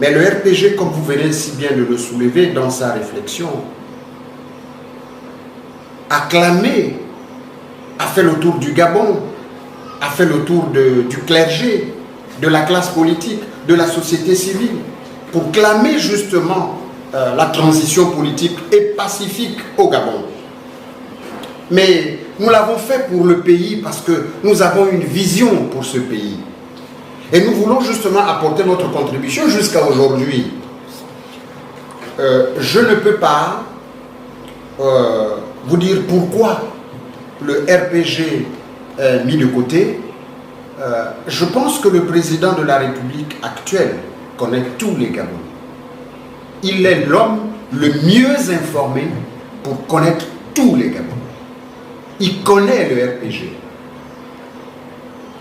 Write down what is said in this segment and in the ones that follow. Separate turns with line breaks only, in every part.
Mais le RPG, comme vous venez si bien de le soulever dans sa réflexion, a clamé, a fait le tour du Gabon, a fait le tour du clergé, de la classe politique, de la société civile, pour clamer justement la transition politique et pacifique au Gabon. Mais nous l'avons fait pour le pays parce que nous avons une vision pour ce pays. Et nous voulons justement apporter notre contribution jusqu'à aujourd'hui. Je ne peux pas vous dire pourquoi le RPG est mis de côté. Je pense que le président de la République actuelle connaît tous les Gabonais. Il est l'homme le mieux informé pour connaître tous les Gabonais. Il connaît le RPG.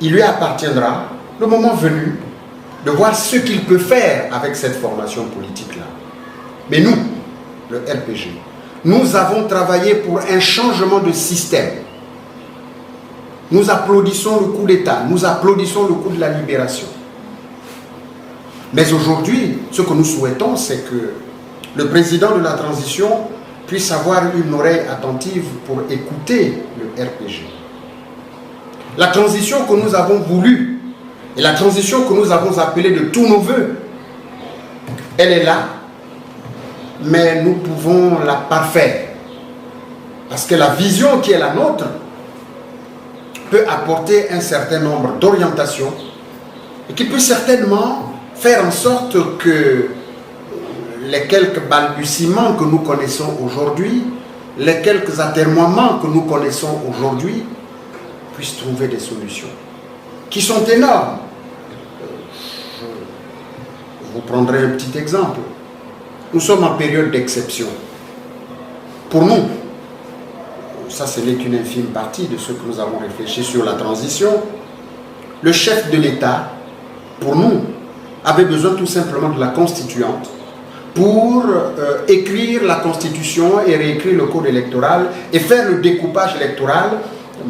Il lui appartiendra, le moment venu, de voir ce qu'il peut faire avec cette formation politique-là. Mais nous, le RPG, nous avons travaillé pour un changement de système. Nous applaudissons le coup d'État, nous applaudissons le coup de la libération. Mais aujourd'hui, ce que nous souhaitons, c'est que le président de la transition puisse avoir une oreille attentive pour écouter le RPG. La transition que nous avons voulu et la transition que nous avons appelée de tous nos voeux, elle est là, mais nous pouvons la parfaire. Parce que la vision qui est la nôtre peut apporter un certain nombre d'orientations et qui peut certainement faire en sorte que les quelques balbutiements que nous connaissons aujourd'hui, les quelques atermoiements que nous connaissons aujourd'hui, puissent trouver des solutions qui sont énormes. Je vous prendrai un petit exemple. Nous sommes en période d'exception. Pour nous, ça ce n'est qu'une infime partie de ce que nous avons réfléchi sur la transition, le chef de l'État, pour nous, avait besoin tout simplement de la constituante pour écrire la constitution et réécrire le code électoral et faire le découpage électoral,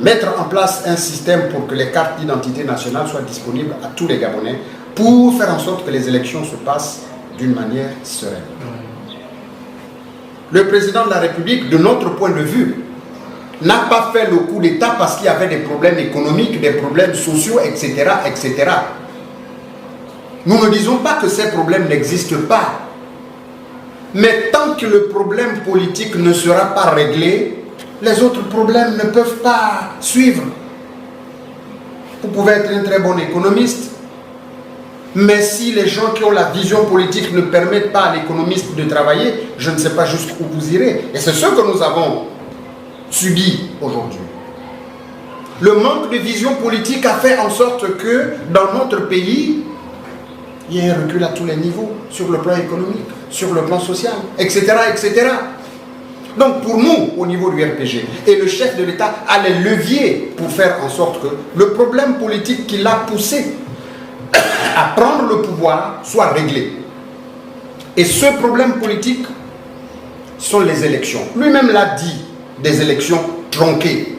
mettre en place un système pour que les cartes d'identité nationale soient disponibles à tous les Gabonais pour faire en sorte que les élections se passent d'une manière sereine. Le président de la République, de notre point de vue, n'a pas fait le coup d'État parce qu'il y avait des problèmes économiques, des problèmes sociaux, etc., etc. Nous ne disons pas que ces problèmes n'existent pas. Mais tant que le problème politique ne sera pas réglé, les autres problèmes ne peuvent pas suivre. Vous pouvez être un très bon économiste, mais si les gens qui ont la vision politique ne permettent pas à l'économiste de travailler, je ne sais pas jusqu'où vous irez. Et c'est ce que nous avons subi aujourd'hui. Le manque de vision politique a fait en sorte que dans notre pays, il y a un recul à tous les niveaux, sur le plan économique, sur le plan social, etc., etc. Donc pour nous, au niveau du RPG, et le chef de l'État a les leviers pour faire en sorte que le problème politique qui l'a poussé à prendre le pouvoir soit réglé. Et ce problème politique sont les élections. Lui-même l'a dit, des élections tronquées.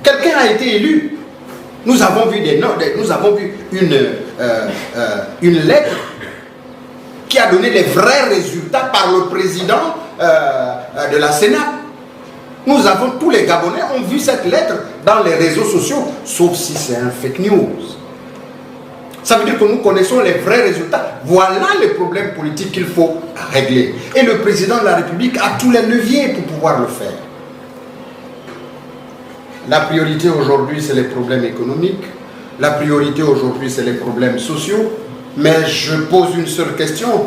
Quelqu'un a été élu. Nous avons vu des notes, nous avons vu une lettre qui a donné les vrais résultats par le président de la Sénat. Nous avons, tous les Gabonais ont vu cette lettre dans les réseaux sociaux, sauf si c'est un fake news. Ça veut dire que nous connaissons les vrais résultats. Voilà les problèmes politiques qu'il faut régler. Et le président de la République a tous les leviers pour pouvoir le faire. La priorité aujourd'hui, c'est les problèmes économiques. La priorité aujourd'hui, c'est les problèmes sociaux. Mais je pose une seule question.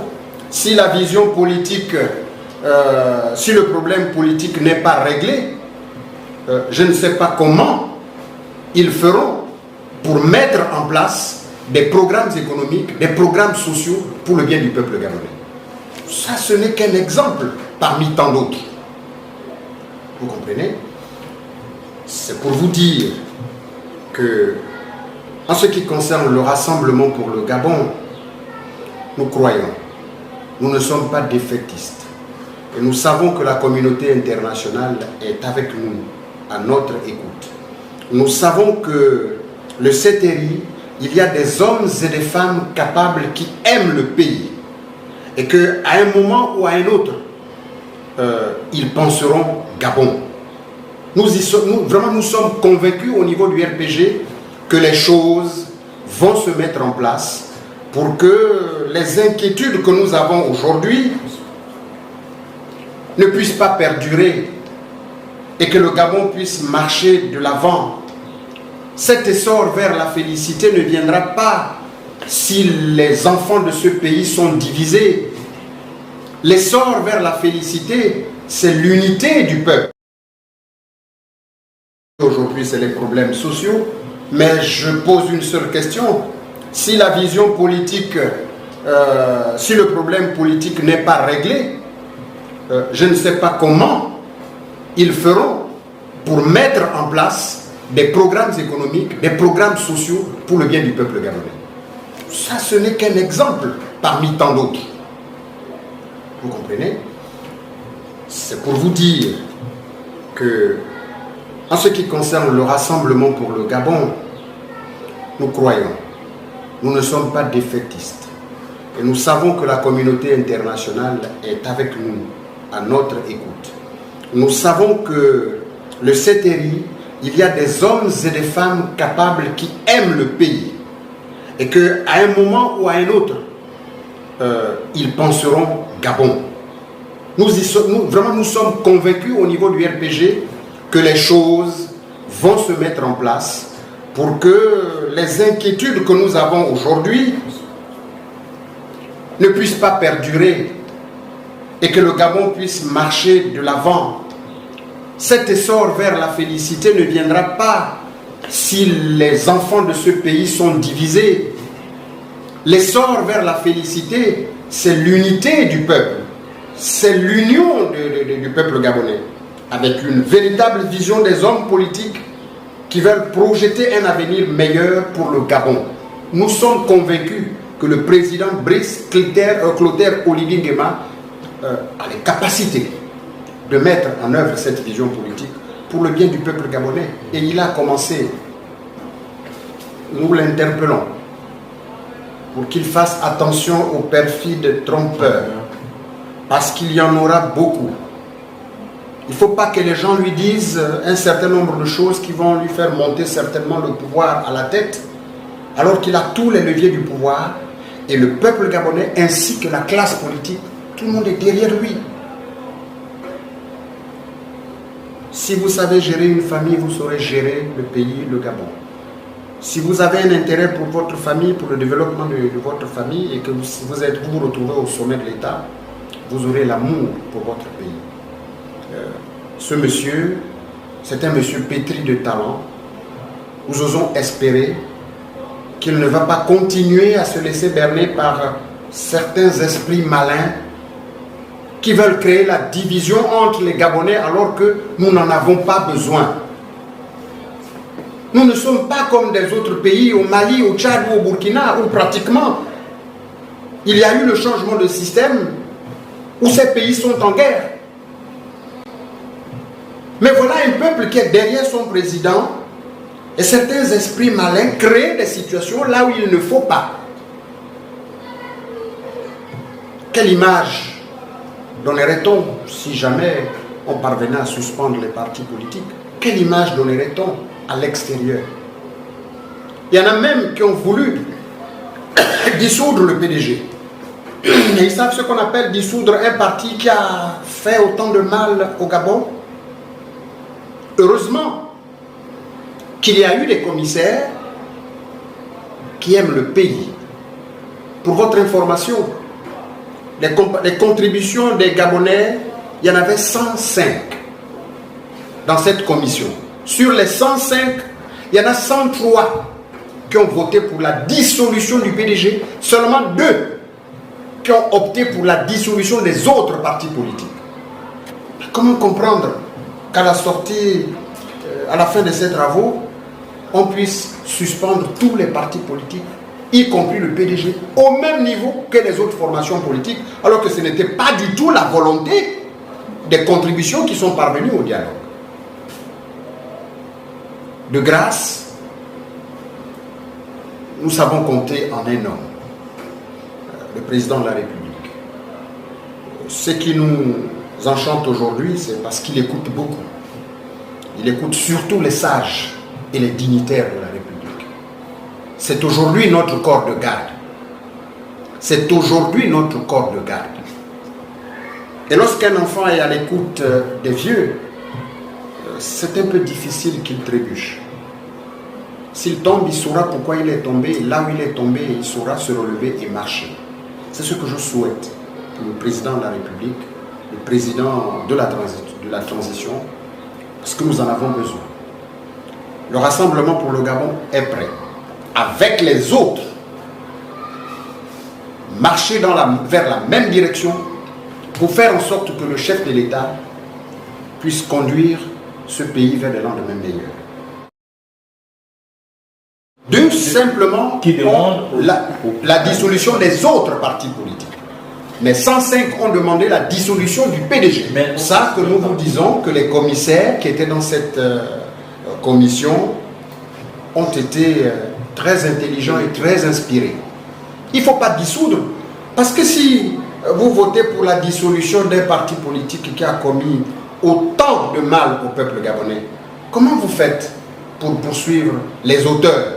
Si la vision politique, si le problème politique n'est pas réglé, je ne sais pas comment ils feront pour mettre en place des programmes économiques, des programmes sociaux pour le bien du peuple gabonais. Ça, ce n'est qu'un exemple parmi tant d'autres. Vous comprenez? C'est pour vous dire que, en ce qui concerne le rassemblement pour le Gabon, nous croyons, nous ne sommes pas défaitistes. Et nous savons que la communauté internationale est avec nous, à notre écoute. Nous savons que le CTRI il y a des hommes et des femmes capables qui aiment le pays et qu'à un moment ou à un autre, ils penseront Gabon. Nous sommes convaincus au niveau du RPG que les choses vont se mettre en place pour que les inquiétudes que nous avons aujourd'hui ne puissent pas perdurer et que le Gabon puisse marcher de l'avant. Cet essor vers la félicité ne viendra pas si les enfants de ce pays sont divisés. L'essor vers la félicité, c'est l'unité du peuple. Aujourd'hui, c'est les problèmes sociaux, mais je pose une seule question. Si la vision politique, si le problème politique n'est pas réglé, je ne sais pas comment ils feront pour mettre en place des programmes économiques, des programmes sociaux pour le bien du peuple gabonais. Ça, ce n'est qu'un exemple parmi tant d'autres. Vous comprenez? C'est pour vous dire que, en ce qui concerne le rassemblement pour le Gabon, nous croyons, nous ne sommes pas défaitistes. Et nous savons que la communauté internationale est avec nous, à notre écoute. Nous savons que le CTRI, il y a des hommes et des femmes capables qui aiment le pays. Et qu'à un moment ou à un autre, ils penseront Gabon. Nous sommes convaincus au niveau du RPG que les choses vont se mettre en place pour que les inquiétudes que nous avons aujourd'hui ne puissent pas perdurer et que le Gabon puisse marcher de l'avant. Cet essor vers la félicité ne viendra pas si les enfants de ce pays sont divisés. L'essor vers la félicité, c'est l'unité du peuple. C'est l'union du peuple gabonais, avec une véritable vision des hommes politiques qui veulent projeter un avenir meilleur pour le Gabon. Nous sommes convaincus que le président Brice Clotaire Oligui Nguema a les capacités de mettre en œuvre cette vision politique pour le bien du peuple gabonais. Et il a commencé. Nous l'interpellons pour qu'il fasse attention aux perfides trompeurs, parce qu'il y en aura beaucoup. Il ne faut pas que les gens lui disent un certain nombre de choses qui vont lui faire monter certainement le pouvoir à la tête, alors qu'il a tous les leviers du pouvoir, et le peuple gabonais ainsi que la classe politique, tout le monde est derrière lui. Si vous savez gérer une famille, vous saurez gérer le pays, le Gabon. Si vous avez un intérêt pour votre famille, pour le développement de votre famille, et que vous vous retrouvez au sommet de l'État, vous aurez l'amour pour votre pays. Ce monsieur, c'est un monsieur pétri de talent. Nous osons espérer qu'il ne va pas continuer à se laisser berner par certains esprits malins qui veulent créer la division entre les Gabonais alors que nous n'en avons pas besoin. Nous ne sommes pas comme des autres pays, au Mali, au Tchad ou au Burkina, où pratiquement il y a eu le changement de système, où ces pays sont en guerre. Mais voilà un peuple qui est derrière son président, et certains esprits malins créent des situations là où il ne faut pas. Quelle image donnerait-on si jamais on parvenait à suspendre les partis politiques? Quelle image donnerait-on à l'extérieur? Il y en a même qui ont voulu dissoudre le PDG. Et ils savent ce qu'on appelle dissoudre un parti qui a fait autant de mal au Gabon. Heureusement qu'il y a eu des commissaires qui aiment le pays. Pour votre information, les contributions des Gabonais, il y en avait 105 dans cette commission. Sur les 105, il y en a 103 qui ont voté pour la dissolution du PDG, seulement 2 qui ont opté pour la dissolution des autres partis politiques. Comment comprendre qu'à la sortie, à la fin de ces travaux, on puisse suspendre tous les partis politiques, y compris le PDG, au même niveau que les autres formations politiques, alors que ce n'était pas du tout la volonté des contributions qui sont parvenues au dialogue. De grâce, nous savons compter en un homme, le président de la République. Ce qui nous enchante aujourd'hui, c'est parce qu'il écoute beaucoup. Il écoute surtout les sages et les dignitaires de la République. C'est aujourd'hui notre corps de garde. C'est aujourd'hui notre corps de garde. Et lorsqu'un enfant est à l'écoute des vieux, c'est un peu difficile qu'il trébuche. S'il tombe, il saura pourquoi il est tombé. Et là où il est tombé, il saura se relever et marcher. C'est ce que je souhaite pour le président de la République, le président de la transition, parce que nous en avons besoin. Le Rassemblement pour le Gabon est prêt, avec les autres, marcher vers la même direction pour faire en sorte que le chef de l'État puisse conduire ce pays vers des lendemains meilleurs. Deux, simplement,
qui demande
la dissolution des autres partis politiques. Mais 105 ont demandé la dissolution du PDG. Mais ça que nous vous disons que les commissaires qui étaient dans cette commission ont été très intelligents et très inspirés. Il ne faut pas dissoudre. Parce que si vous votez pour la dissolution d'un parti politique qui a commis autant de mal au peuple gabonais, comment vous faites pour poursuivre les auteurs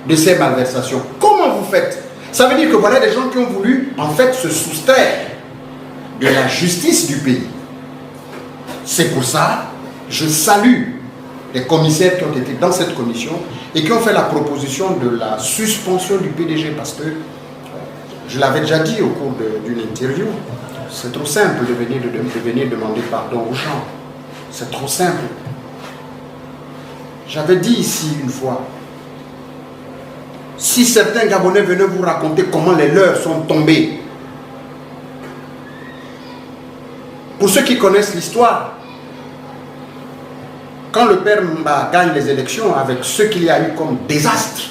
de ces malversations? Comment vous faites? Ça veut dire que voilà des gens qui ont voulu en fait se soustraire de la justice du pays. C'est pour ça que je salue les commissaires qui ont été dans cette commission et qui ont fait la proposition de la suspension du PDG, parce que je l'avais déjà dit au cours d'une interview, c'est trop simple de venir demander pardon aux gens. C'est trop simple. J'avais dit ici une fois, si certains Gabonais venaient vous raconter comment les leurs sont tombés, pour ceux qui connaissent l'histoire, quand le père Mba gagne les élections avec ce qu'il y a eu comme désastre,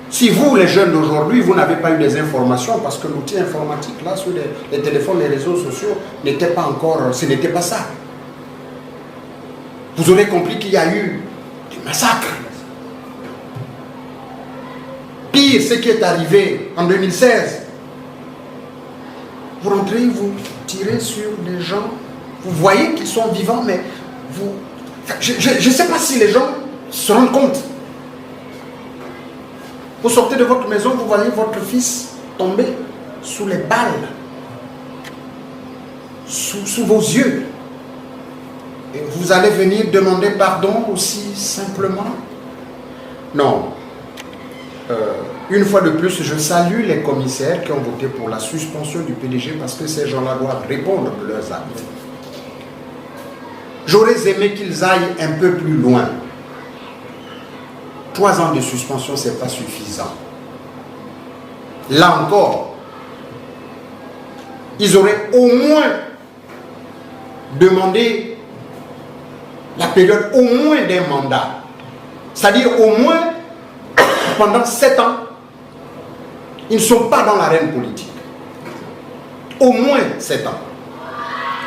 si vous, les jeunes d'aujourd'hui, vous n'avez pas eu des informations, parce que l'outil informatique, là, sur les téléphones, les réseaux sociaux, n'était pas encore, ce n'était pas ça. Vous aurez compris qu'il y a eu des massacres. Pire, ce qui est arrivé en 2016. Vous rentrez, vous tirez sur les gens, vous voyez qu'ils sont vivants, mais vous... Je ne sais pas si les gens se rendent compte. Vous sortez de votre maison, vous voyez votre fils tomber sous les balles, sous vos yeux. Et vous allez venir demander pardon aussi simplement? Non. Une fois de plus, je salue les commissaires qui ont voté pour la suspension du PDG, parce que ces gens-là doivent répondre de leurs actes. J'aurais aimé qu'ils aillent un peu plus loin. 3 ans de suspension, ce n'est pas suffisant. Là encore, ils auraient au moins demandé la période au moins d'un mandat. C'est-à-dire au moins pendant 7 ans, ils ne sont pas dans l'arène politique. Au moins 7 ans.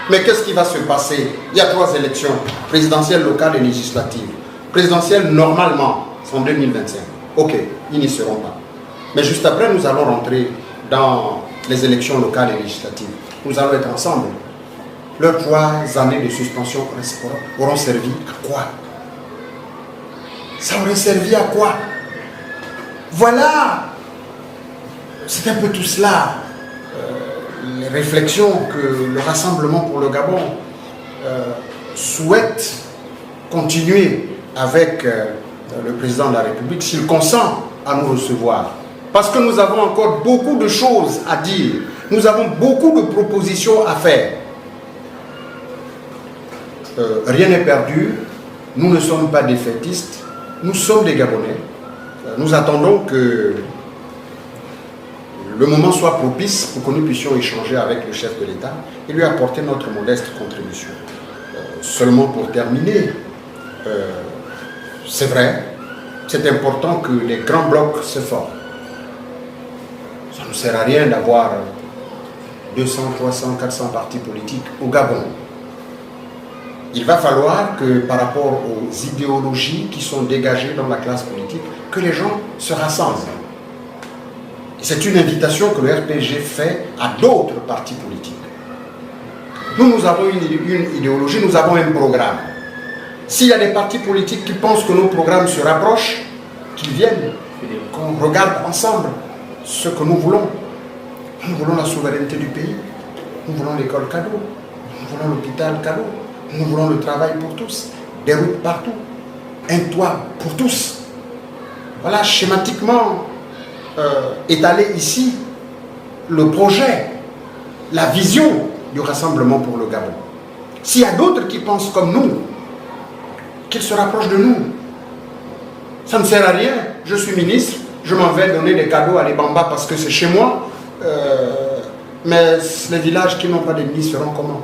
Mais qu'est-ce qui va se passer? Il y a 3 élections, présidentielles, locales et législatives. Présidentielles, normalement, c'est en 2025. Ok, ils n'y seront pas. Mais juste après, nous allons rentrer dans les élections locales et législatives. Nous allons être ensemble. Leurs 3 années de suspension auront servi à quoi? Ça aurait servi à quoi? Voilà, c'est un peu tout cela, les réflexions que le Rassemblement pour le Gabon souhaite continuer avec le président de la République, s'il consent à nous recevoir. Parce que nous avons encore beaucoup de choses à dire, nous avons beaucoup de propositions à faire. Rien n'est perdu, nous ne sommes pas défaitistes, nous sommes des Gabonais. Nous attendons que le moment soit propice pour que nous puissions échanger avec le chef de l'État et lui apporter notre modeste contribution. Seulement pour terminer, c'est vrai, c'est important que les grands blocs se forment. Ça ne sert à rien d'avoir 200, 300, 400 partis politiques au Gabon. Il va falloir que par rapport aux idéologies qui sont dégagées dans la classe politique, que les gens se rassemblent. C'est une invitation que le RPG fait à d'autres partis politiques. Nous avons une idéologie, nous avons un programme. S'il y a des partis politiques qui pensent que nos programmes se rapprochent, qu'ils viennent, qu'on regarde ensemble ce que nous voulons. Nous voulons la souveraineté du pays, nous voulons l'école cadeau, nous voulons l'hôpital cadeau, nous voulons le travail pour tous, des routes partout, un toit pour tous. Voilà schématiquement étalé ici le projet, la vision du rassemblement pour le Gabon. S'il y a d'autres qui pensent comme nous, qu'ils se rapprochent de nous. Ça ne sert à rien. Je suis ministre, je m'en vais donner des cadeaux à les Bamba parce que c'est chez moi. Mais les villages qui n'ont pas de ministre feront comment?